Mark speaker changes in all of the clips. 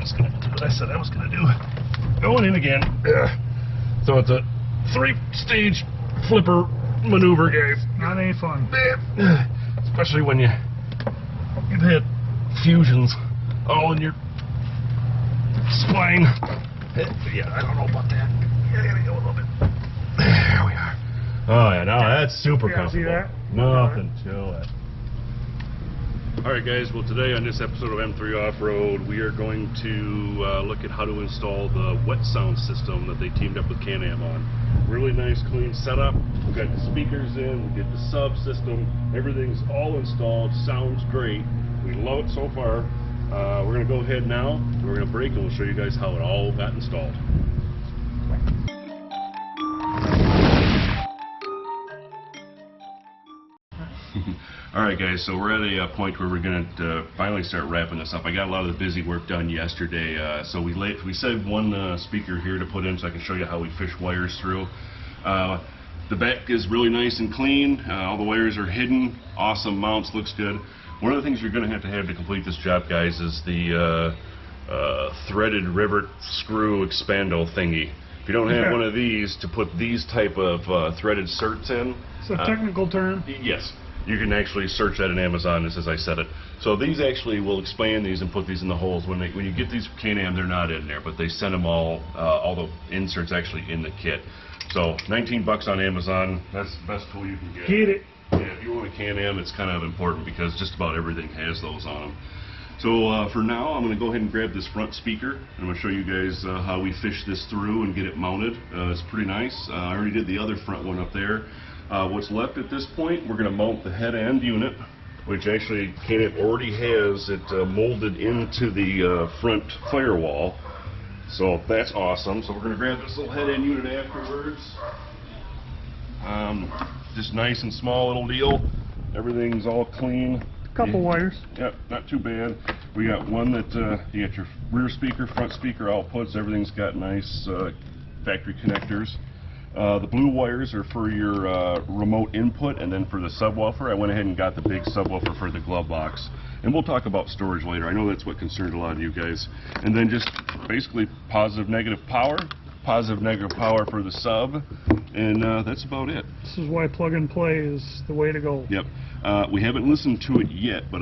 Speaker 1: just going to do what I said I was going to do. Going in again. So it's a 3-stage flipper maneuver, guys.
Speaker 2: Not any fun.
Speaker 1: Especially when you've had fusions all in your spine. Yeah, I don't know about that. Yeah, I gotta go a little bit. There we are. Oh yeah, now that's super comfortable.
Speaker 2: See that?
Speaker 1: Nothing to it. Alright guys, well today on this episode of M3 Off-Road we are going to look at how to install the Wet Sounds system that they teamed up with Can-Am on. Really nice clean setup. We've got the speakers in, we did the sub system, everything's all installed, sounds great. We love it so far. We're going to go ahead now, we're going to break and we'll show you guys how it all got installed. Alright guys, so we're at a point where we're going to finally start wrapping this up. I got a lot of the busy work done yesterday, so we saved one speaker here to put in so I can show you how we fish wires through. The back is really nice and clean, all the wires are hidden, awesome mounts, looks good. One of the things you're going to have to complete this job, guys, is the threaded rivet screw expando thingy. If you don't have one of these to put these type of threaded certs in...
Speaker 2: It's a technical term.
Speaker 1: Yes. You can actually search that in Amazon as I said it. So these actually will expand these and put these in the holes. When you get these Can-Am, they're not in there, but they send them all the inserts actually in the kit. So 19 bucks on Amazon, that's the best tool you can get.
Speaker 2: Get it.
Speaker 1: Yeah, if you want a Can-Am, it's kind of important because just about everything has those on them. So for now, I'm going to go ahead and grab this front speaker. And I'm going to show you guys how we fish this through and get it mounted. It's pretty nice. I already did the other front one up there. What's left at this point, we're going to mount the head end unit, which actually Can-Am already has it molded into the front firewall. So that's awesome. So we're going to grab this little head end unit afterwards. Just nice and small little deal. Everything's all clean.
Speaker 2: Couple wires.
Speaker 1: Yep, not too bad. We got one that you got your rear speaker, front speaker outputs. Everything's got nice factory connectors. The blue wires are for your remote input, and then for the subwoofer, I went ahead and got the big subwoofer for the glove box. And we'll talk about storage later. I know that's what concerned a lot of you guys. And then just basically positive, negative power for the sub, and that's about it.
Speaker 2: This is why plug and play is the way to go.
Speaker 1: Yep. We haven't listened to it yet, but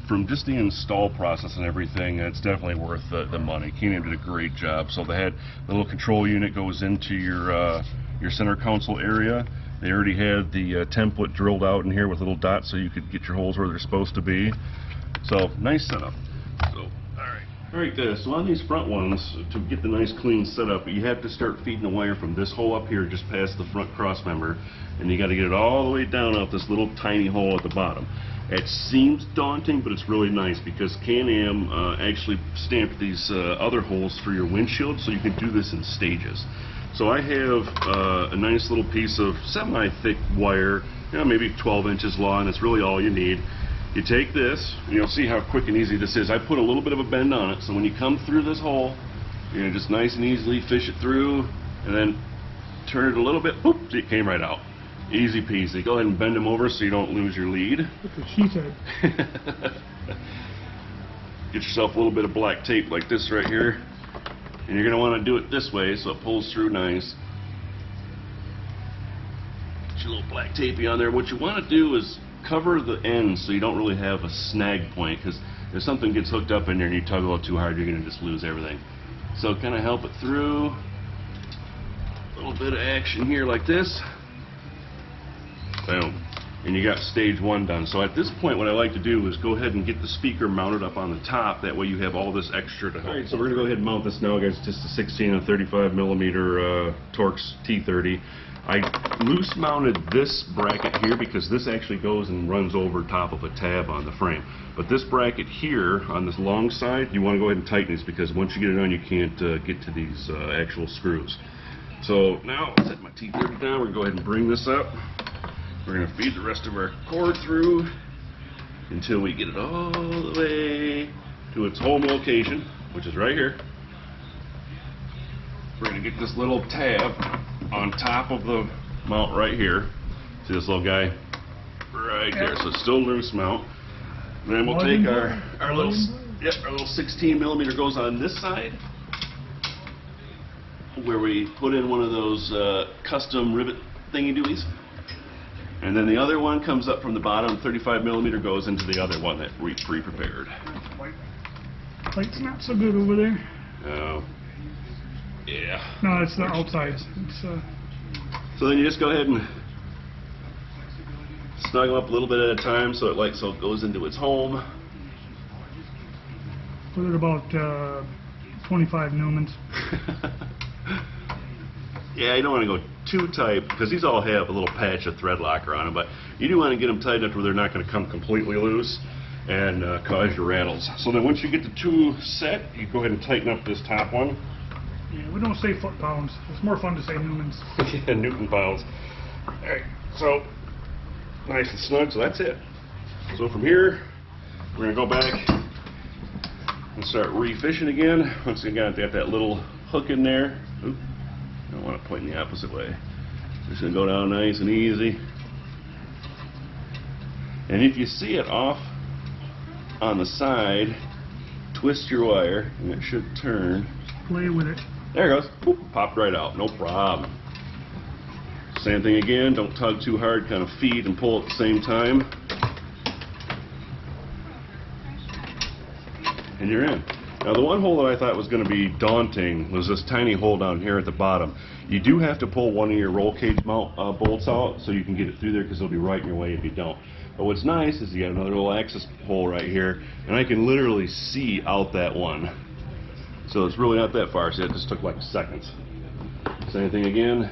Speaker 1: from just the install process and everything, it's definitely worth the money. Can-Am did a great job. So the little control unit goes into your center console area. They already had the template drilled out in here with little dots so you could get your holes where they're supposed to be. So nice setup. So alright guys, so on these front ones, to get the nice clean setup, you have to start feeding the wire from this hole up here just past the front cross member, and you got to get it all the way down out this little tiny hole at the bottom. It seems daunting, but it's really nice because Can-Am actually stamped these other holes for your windshield, so you can do this in stages. So I have a nice little piece of semi-thick wire, maybe 12 inches long. That's really all you need. You take this, and you'll see how quick and easy this is. I put a little bit of a bend on it, so when you come through this hole, you're going to just nice and easily fish it through, and then turn it a little bit, boop, see, it came right out. Easy peasy. Go ahead and bend them over so you don't lose your lead.
Speaker 2: That's what she said.
Speaker 1: Get yourself a little bit of black tape like this right here, and you're going to want to do it this way so it pulls through nice. Get your little black tapey on there. What you want to do is cover the ends so you don't really have a snag point, because if something gets hooked up in there and you tug a little too hard, you're going to just lose everything. So kind of help it through. A little bit of action here like this. Boom. And you got stage one done. So at this point what I like to do is go ahead and get the speaker mounted up on the top. That way you have all this extra to help. Alright, so we're going to go ahead and mount this now, guys. Just a 16 and 35 millimeter Torx T30. I loose mounted this bracket here because this actually goes and runs over top of a tab on the frame. But this bracket here on this long side, you want to go ahead and tighten these because once you get it on, you can't get to these actual screws. So now I'll set my T30 down. We're going to go ahead and bring this up. We're going to feed the rest of our cord through until we get it all the way to its home location, which is right here. We're going to get this little tab on top of the mount right here. See this little guy right there? So it's still loose mount. And then we'll take our little Yep, our little 16 millimeter goes on this side, where we put in one of those custom rivet thingy-doos. And then the other one comes up from the bottom, 35 millimeter goes into the other one that we pre-prepared.
Speaker 2: Light's not so good over there.
Speaker 1: Oh. Yeah.
Speaker 2: No, it's the outside. It's,
Speaker 1: So then you just go ahead and snuggle up a little bit at a time so it goes into its home.
Speaker 2: put it about 25 lumens.
Speaker 1: Yeah, you don't want to go too tight because these all have a little patch of thread locker on them, but you do want to get them tight enough where they're not going to come completely loose and cause your rattles. So then once you get the two set, you go ahead and tighten up this top one.
Speaker 2: Yeah, we don't say foot-pounds. It's more fun to say lumens.
Speaker 1: Yeah, Newton pounds. Alright, so nice and snug, so that's it. So from here, we're going to go back and start refishing again. Once you got that little hook in there. Oop, I don't want to point in the opposite way. Just going to go down nice and easy. And if you see it off on the side, twist your wire and it should turn.
Speaker 2: Play with it.
Speaker 1: There it goes. Boop, popped right out. No problem. Same thing again. Don't tug too hard. Kind of feed and pull at the same time. And you're in. Now the one hole that I thought was going to be daunting was this tiny hole down here at the bottom. You do have to pull one of your roll cage mount bolts out so you can get it through there because it'll be right in your way if you don't. But what's nice is you got another little access hole right here, and I can literally see out that one. So it's really not that far, so it just took like seconds. Same thing again.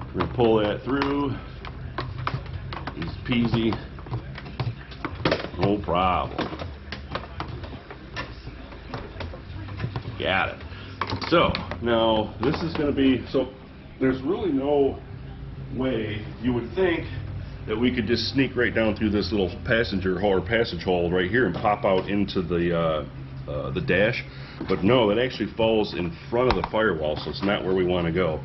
Speaker 1: We're going to pull that through. Easy peasy. No problem. Got it. So now this is going to be, so there's really no way you would think that we could just sneak right down through this little passenger hole or passage hole right here and pop out into the dash, but no, that actually falls in front of the firewall, so it's not where we want to go.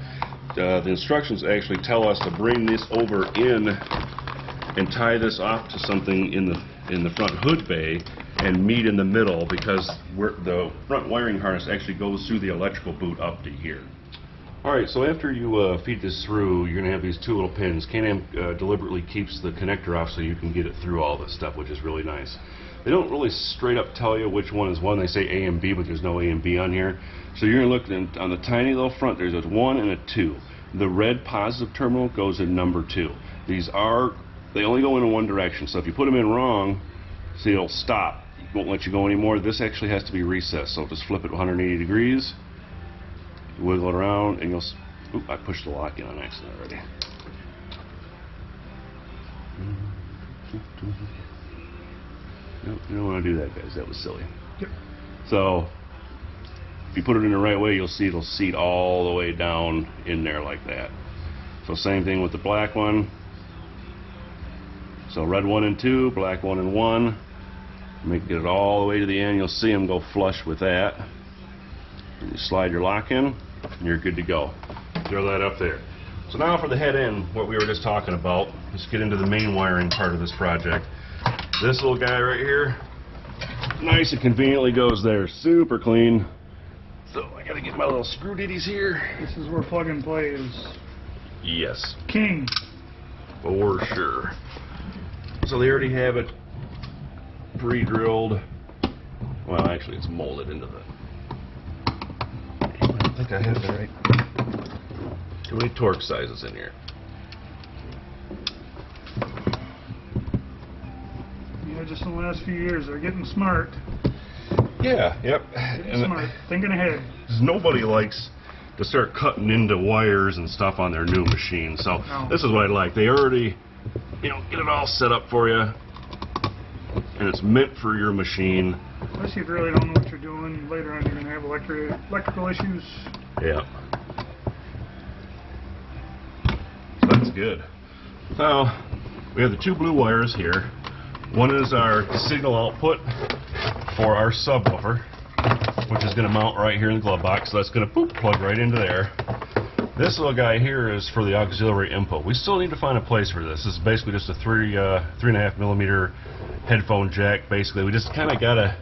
Speaker 1: The instructions actually tell us to bring this over in and tie this off to something in the front hood bay and meet in the middle because the front wiring harness actually goes through the electrical boot up to here. Alright, so after you feed this through, you're going to have these two little pins. Can-Am deliberately keeps the connector off so you can get it through all this stuff, which is really nice. They don't really straight up tell you which one is one. They say A and B, but there's no A and B on here. So you're going to look on the tiny little front, there's a 1 and a 2. The red positive terminal goes in number 2. They only go in one direction, so if you put them in wrong, see, it'll stop. It won't let you go anymore. This actually has to be recessed, so just flip it 180 degrees. Wiggle it around and you'll, oop, I pushed the lock in on accident already. Nope, you don't want to do that, guys. That was silly.
Speaker 2: Yep.
Speaker 1: So if you put it in the right way, you'll see it'll seat all the way down in there like that. So same thing with the black one. So red 1 and 2, black 1 and 1. Get it all the way to the end. You'll see them go flush with that. And you slide your lock in, and you're good to go. Throw that up there. So now for the head end, what we were just talking about, let's get into the main wiring part of this project. This little guy right here, nice and conveniently goes there, super clean. So I gotta get my little screw ditties here.
Speaker 2: This is where plug and play is
Speaker 1: Yes,
Speaker 2: king.
Speaker 1: for sure. So they already have it pre-drilled. Well, actually it's molded into the, I think I have it right. Too many torque sizes in here.
Speaker 2: Yeah, just in the last few years, they're getting smart.
Speaker 1: Yeah, yep.
Speaker 2: Getting smart, thinking ahead.
Speaker 1: Nobody likes to start cutting into wires and stuff on their new machine. So
Speaker 2: No.
Speaker 1: This is what I like. They already, get it all set up for you, and it's meant for your machine.
Speaker 2: Unless you really don't know what you're doing, later on you're going to have electrical issues.
Speaker 1: Yeah. So that's good. Now, we have the two blue wires here. One is our signal output for our subwoofer, which is going to mount right here in the glove box. So that's going to plug right into there. This little guy here is for the auxiliary input. We still need to find a place for this. This is basically just a 3.5 millimeter headphone jack. Basically, we just kind of got to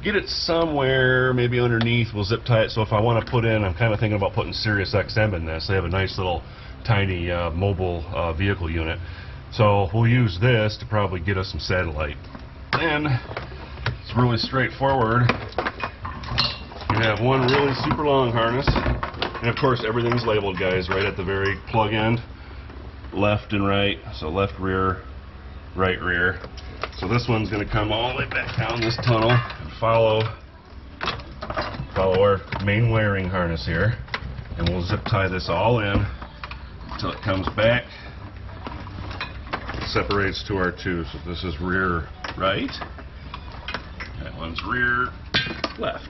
Speaker 1: get it somewhere, maybe underneath. We'll zip tie it. So if I want to put in, I'm kind of thinking about putting Sirius XM in this. They have a nice little tiny mobile vehicle unit. So we'll use this to probably get us some satellite. Then it's really straightforward. You have one really super long harness, and of course everything's labeled, guys, right at the very plug end, left and right. So left rear, right rear. So this one's going to come all the way back down this tunnel and follow our main wiring harness here, and we'll zip tie this all in until it comes back, separates to our two. So this is rear right, that one's rear left,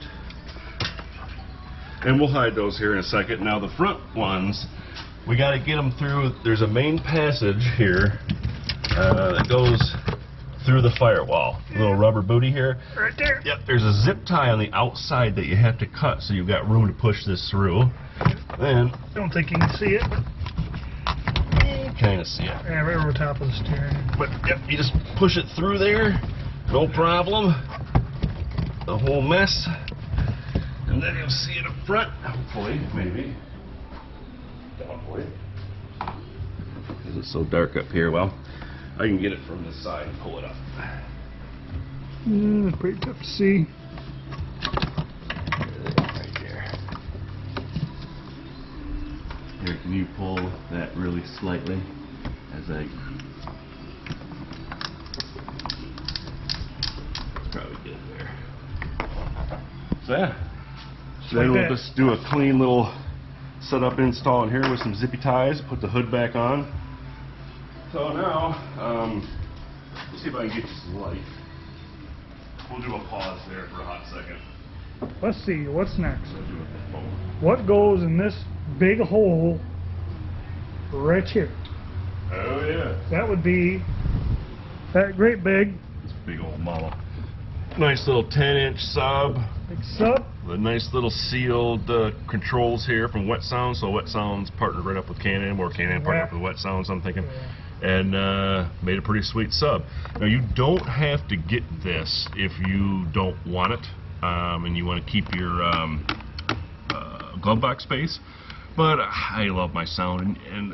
Speaker 1: and we'll hide those here in a second. Now the front ones, we got to get them through. There's a main passage here that goes through the firewall. A little rubber booty here.
Speaker 2: Right there.
Speaker 1: Yep, there's a zip tie on the outside that you have to cut, so you've got room to push this through. Then,
Speaker 2: Don't think you can see it, but
Speaker 1: kind of see it.
Speaker 2: yeah, right over top of the steering.
Speaker 1: But yep, you just push it through there, no problem. The whole mess. And then you'll see it up front, hopefully, maybe. Hopefully. Because it's so dark up here, well, I can get it from this side and pull it up.
Speaker 2: Pretty tough to see.
Speaker 1: Right there. Here, can you pull that really slightly as I... Probably get it there. So yeah. So then we'll just do a clean little setup install in here with some zippy ties, put the hood back on. So now, let's see if I can get you some light. We'll do a pause there for a hot second.
Speaker 2: Let's see, what's next?
Speaker 1: We'll do it.
Speaker 2: What goes in this big hole right here?
Speaker 1: Oh yeah.
Speaker 2: That would be that great big
Speaker 1: This big old mama. Nice little 10-inch sub.
Speaker 2: sub.
Speaker 1: The nice little sealed controls here from Wet Sounds. So Wet Sounds partnered right up with Can-Am, or Can-Am partnered up with Wet Sounds, I'm thinking. And made a pretty sweet sub. Now you don't have to get this if you don't want it, and you want to keep your glove box space. But I love my sound, and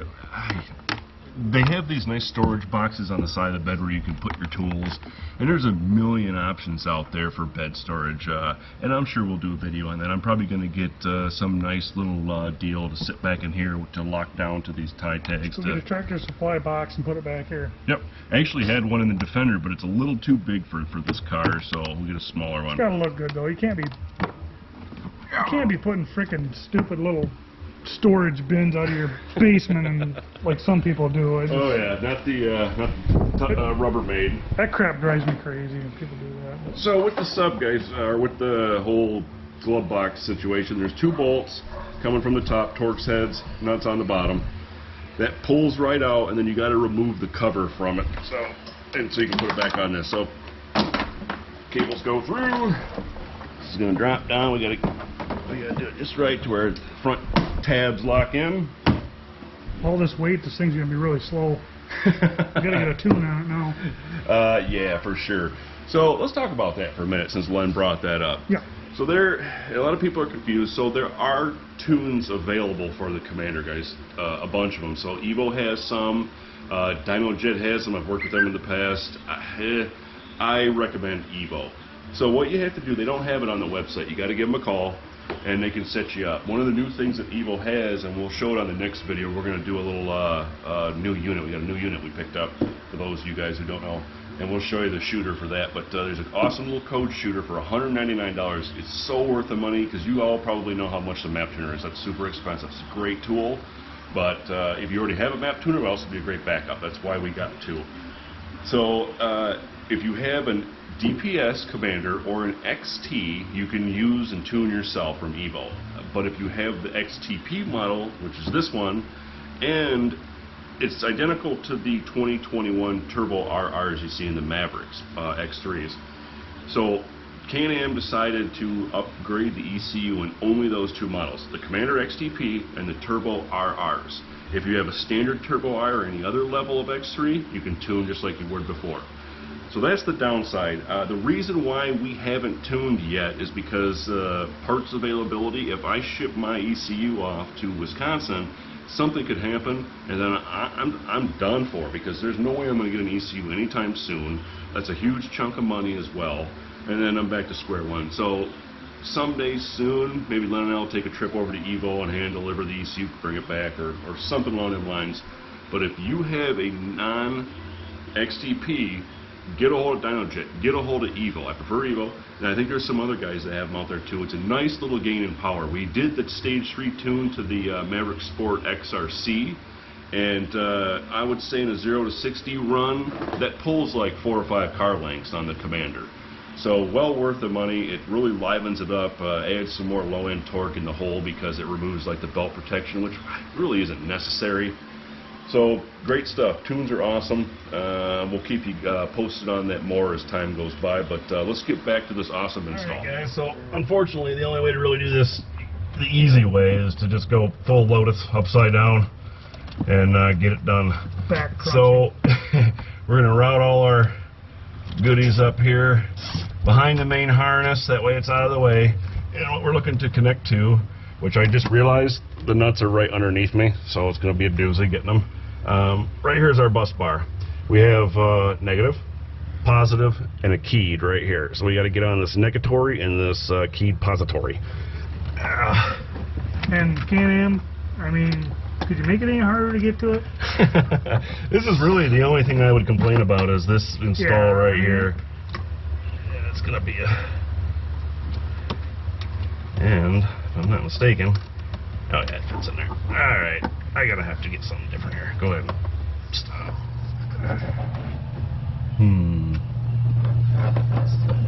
Speaker 1: they have these nice storage boxes on the side of the bed where you can put your tools, and there's a million options out there for bed storage, and I'm sure we'll do a video on that. I'm probably going to get some nice little deal to sit back in here to lock down to these tie tags.
Speaker 2: So get a Tractor Supply box and put it back here.
Speaker 1: Yep, I actually had one in the Defender, but it's a little too big for this car, so we'll get a smaller one.
Speaker 2: It's gotta look good though. You can't be putting frickin' stupid little storage bins out of your basement and like some people do.
Speaker 1: Oh yeah, not the Rubbermaid.
Speaker 2: That crap drives me crazy when people do that.
Speaker 1: So with the sub, guys, or with the whole glove box situation, there's two bolts coming from the top, Torx heads, nuts on the bottom. That pulls right out, and then you got to remove the cover from it. So you can put it back on this. So cables go through. This is gonna drop down. We gotta do it just right to where the front tabs lock in.
Speaker 2: All this weight, this thing's gonna be really slow. You gotta get a tune on it now.
Speaker 1: Yeah, for sure. So let's talk about that for a minute, since Len brought that up.
Speaker 2: Yeah.
Speaker 1: So a lot of people are confused. So there are tunes available for the Commander, guys, a bunch of them. So Evo has some, Dyno Jet has some. I've worked with them in the past. I recommend Evo. So what you have to do, they don't have it on the website. You got to give them a call, and they can set you up. One of the new things that Evo has, and we'll show it on the next video, we're going to do a little new unit. We got a new unit we picked up, for those of you guys who don't know, and we'll show you the shooter for that. But there's an awesome little code shooter for $199. It's so worth the money, because you all probably know how much the map tuner is. That's super expensive. It's a great tool, but if you already have a map tuner, it'll also be a great backup. That's why we got two. So if you have an DPS Commander or an XT, you can use and tune yourself from Evo. But if you have the XTP model, which is this one, and it's identical to the 2021 Turbo RRs you see in the Mavericks X3s. So Can-Am decided to upgrade the ECU in only those two models, the Commander XTP and the Turbo RRs. If you have a standard Turbo R or any other level of X3, you can tune just like you would before. So that's the downside. The reason why we haven't tuned yet is because parts availability. If I ship my ECU off to Wisconsin, something could happen, and then I'm done for, because there's no way I'm going to get an ECU anytime soon. That's a huge chunk of money as well, and then I'm back to square one. So someday soon, maybe Len and I will take a trip over to Evo and hand deliver the ECU, bring it back, or something along those lines. But if you have a non-XTP, get a hold of DynoJet, get a hold of Evo. I prefer Evo, and I think there's some other guys that have them out there too. It's a nice little gain in power. We did the stage 3 tune to the Maverick Sport XRC, and I would say in a 0 to 60 run, that pulls like 4 or 5 car lengths on the Commander. So well worth the money. It really livens it up, adds some more low-end torque in the hole because it removes like the belt protection, which really isn't necessary. So great stuff. Tunes are awesome. We'll keep you posted on that more as time goes by, but let's get back to this awesome install.
Speaker 3: Alright guys, so unfortunately the only way to really do this the easy way is to just go full Lotus upside down and get it done.
Speaker 2: Back
Speaker 3: So we're going to route all our goodies up here behind the main harness, that way it's out of the way. And what we're looking to connect to, which I just realized the nuts are right underneath me, so it's going to be a doozy getting them. Right here is our bus bar. We have negative, positive, and a keyed right here. So we got to get on this negatory and this keyed pository.
Speaker 2: And Can-Am, I mean, could you make it any harder to get to it?
Speaker 3: This is really the only thing I would complain about is this install right here. Yeah, it's going to be a... And, if I'm not mistaken... Oh yeah, it fits in there. Alright, I gotta have to get something different here. Go ahead. Stop.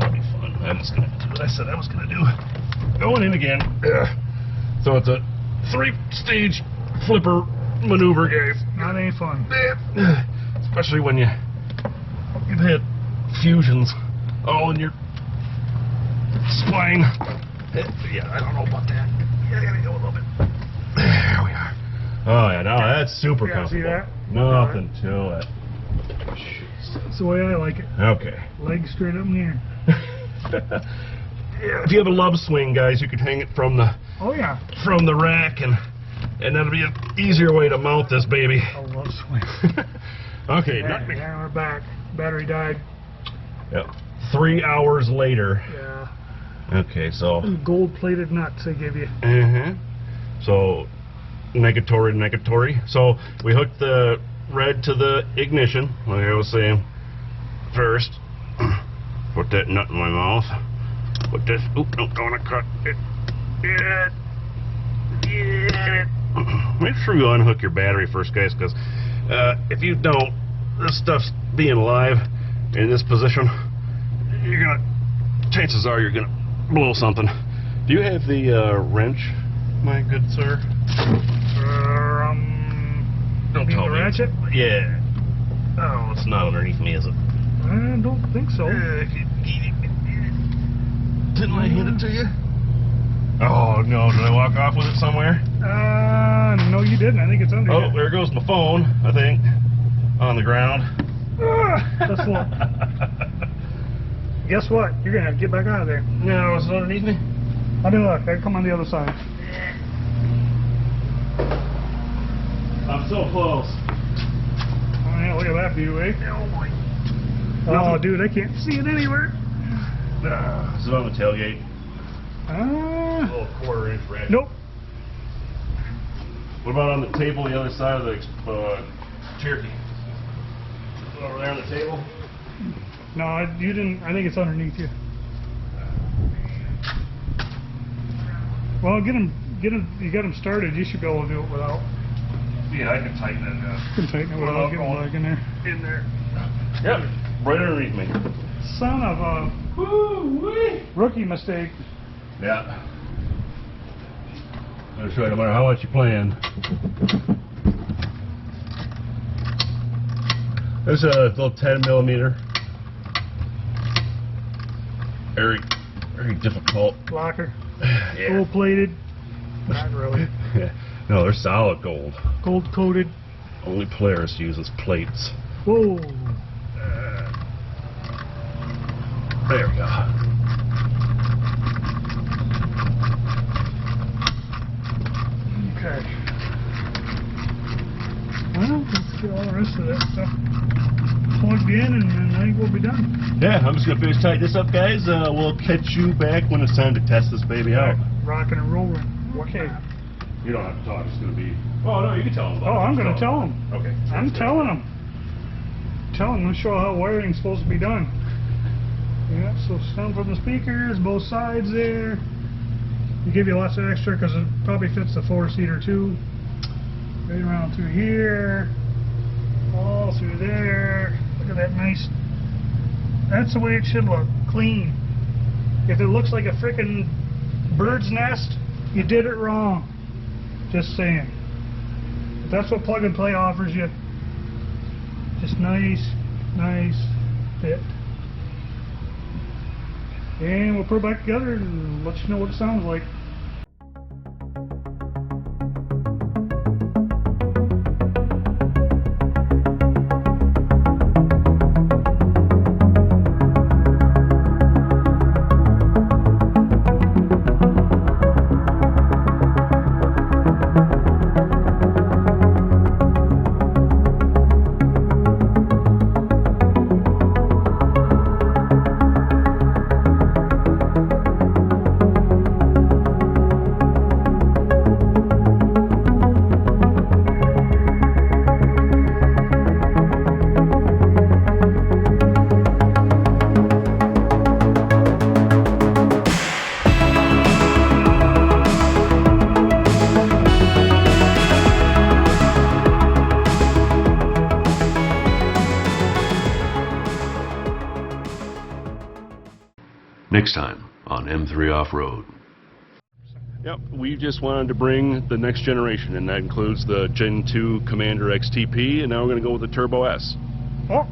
Speaker 3: That'll be fun. I'm just gonna do what I said I was gonna do. Going in again. So it's a 3-stage flipper maneuver, guys.
Speaker 2: Not any fun.
Speaker 3: Especially when you've hit fusions all in your spine. Yeah, I don't know about that. Yeah, I gotta go a little bit. There we are. Oh yeah, no, that's super comfortable.
Speaker 2: See that?
Speaker 3: Nothing to it.
Speaker 2: That's the way I like it.
Speaker 3: Okay.
Speaker 2: Legs straight up in the air.
Speaker 3: Yeah, if you have a love swing, guys, you could hang it from the rack, and that'll be an easier way to mount this baby.
Speaker 2: I love swing.
Speaker 3: Okay,
Speaker 2: Yeah, we're back. Battery died.
Speaker 3: Yep. 3 hours later.
Speaker 2: Yeah.
Speaker 3: Okay, so.
Speaker 2: Gold-plated nuts they give you.
Speaker 3: So, negatory to negatory. So, we hooked the red to the ignition, like I was saying. First, put that nut in my mouth. Put this, oop, don't want to cut it. Make sure you unhook your battery first, guys, because if you don't, this stuff's being alive in this position, chances are you're gonna blow something. Do you have the wrench, my good sir? Don't tell me.
Speaker 2: Ratchet?
Speaker 3: Yeah. Oh, it's not underneath me, is it?
Speaker 2: I don't think so.
Speaker 3: Didn't I hand it to you? Oh no, did I walk off with it somewhere?
Speaker 2: No you didn't. I think it's under
Speaker 3: Oh, there goes my phone, I think. On the ground.
Speaker 2: That's what. Guess what? You're gonna have to get back out of there.
Speaker 3: No, is it underneath me?
Speaker 2: I mean, look, I come on the other side.
Speaker 3: I'm so close.
Speaker 2: Oh yeah, look at that view, eh?
Speaker 3: Oh boy.
Speaker 2: Oh, dude, I can't see it anywhere.
Speaker 3: Is it on the tailgate? A little 1/4 inch ratchet.
Speaker 2: Nope.
Speaker 3: What about on the table the other side of the Cherokee? Over there on the table?
Speaker 2: No, you didn't. I think it's underneath you. Well, get him. You got him started. You should be able to do it without.
Speaker 3: Yeah, I can tighten it up.
Speaker 2: You can tighten it without getting leg in there.
Speaker 3: In there. Yep, right underneath me.
Speaker 2: Son of a rookie mistake.
Speaker 3: Yeah. That's right, no matter how much you plan. There's a little 10mm. Very, very difficult.
Speaker 2: Blocker.
Speaker 3: Yeah.
Speaker 2: Gold plated. Not really.
Speaker 3: No, they're solid gold.
Speaker 2: Gold coated.
Speaker 3: Only Polaris uses plates.
Speaker 2: Whoa.
Speaker 3: There we go.
Speaker 2: Okay. Well, let's get all the rest of that stuff plugged in, and then I think we'll be done.
Speaker 3: Yeah, I'm just gonna finish tighten this up, guys. We'll catch you back when it's time to test this baby out.
Speaker 2: Rocking and rolling. Okay.
Speaker 3: You don't have to talk. It's gonna be. Oh no, you can tell them.
Speaker 2: Oh, I'm going to tell them.
Speaker 3: Okay.
Speaker 2: I'm telling them. I'm going to show how wiring's supposed to be done. Yeah, so sound from the speakers, both sides there. They give you lots of extra because it probably fits the 4-seater too. Right around through here, all through there. Look at that nice. That's the way it should look, clean. If it looks like a frickin' bird's nest, you did it wrong. Just saying. But that's what plug and play offers you. Just nice fit. And we'll put it back together and let you know what it sounds like.
Speaker 3: Next time on M3 Off-Road.
Speaker 1: Yep, we just wanted to bring the next generation, and that includes the Gen 2 Commander XTP, and now we're going to go with the Turbo S.
Speaker 2: Oh,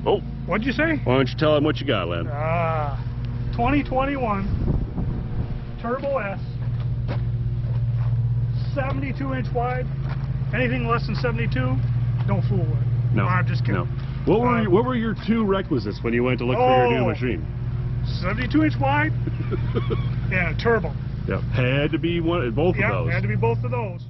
Speaker 1: Oh,
Speaker 2: what'd you say?
Speaker 1: why don't you tell them what you got, Len?
Speaker 2: 2021 Turbo S, 72-inch wide. Anything less than 72, don't fool with it.
Speaker 1: No,
Speaker 2: I'm just kidding.
Speaker 1: no. What were your two requisites when you went to look for your new machine?
Speaker 2: 72-inch wide, and a turbo.
Speaker 1: Yep, had to be both of
Speaker 2: Yeah,
Speaker 1: those.
Speaker 2: had to be both of those.